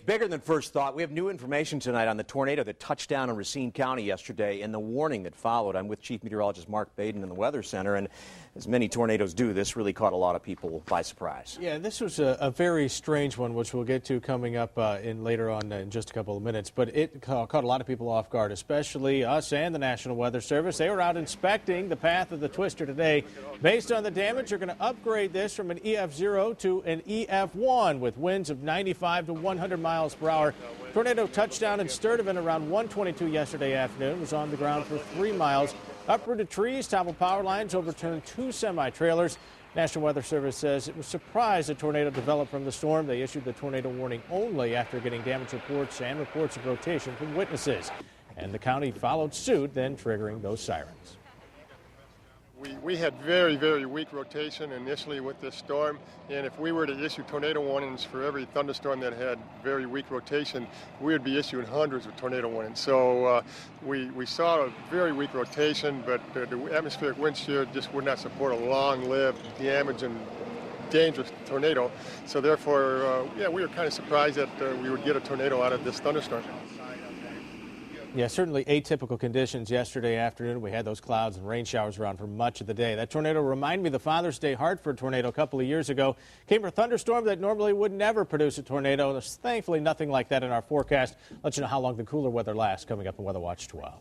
bigger than first thought. We have new information tonight on the tornado that touched down in Racine County yesterday and the warning that followed. I'm with Chief Meteorologist Mark Baden in the Weather Center, and as many tornadoes do, this really caught a lot of people by surprise. Yeah, this was a very strange one, which we'll get to coming up later on in just a couple of minutes. But it caught a lot of people off guard, especially us and the National Weather Service. They were out inspecting the path of the twister today. Based on the damage, you're going to upgrade this from an EF0 to an EF1 with winds of 95 to 100 miles per hour. Tornado touchdown in Sturtevant around 1:22 yesterday afternoon. Was on the ground for 3 miles. Uprooted trees, toppled power lines, overturned 2 semi-trailers. National Weather Service says it was surprised a tornado developed from the storm. They issued the tornado warning only after getting damage reports and reports of rotation from witnesses. And the county followed suit, then triggering those sirens. We had very, very weak rotation initially with this storm, and if we were to issue tornado warnings for every thunderstorm that had very weak rotation, we would be issuing hundreds of tornado warnings. So we saw a very weak rotation, but the atmospheric wind shear just would not support a long-lived, damaging, dangerous tornado. So therefore, we were kind of surprised that we would get a tornado out of this thunderstorm. Yeah, certainly atypical conditions yesterday afternoon. We had those clouds and rain showers around for much of the day. That tornado reminded me of the Father's Day Hartford tornado a couple of years ago. Came for a thunderstorm that normally would never produce a tornado. There's thankfully nothing like that in our forecast. Let you know how long the cooler weather lasts coming up on Weather Watch 12.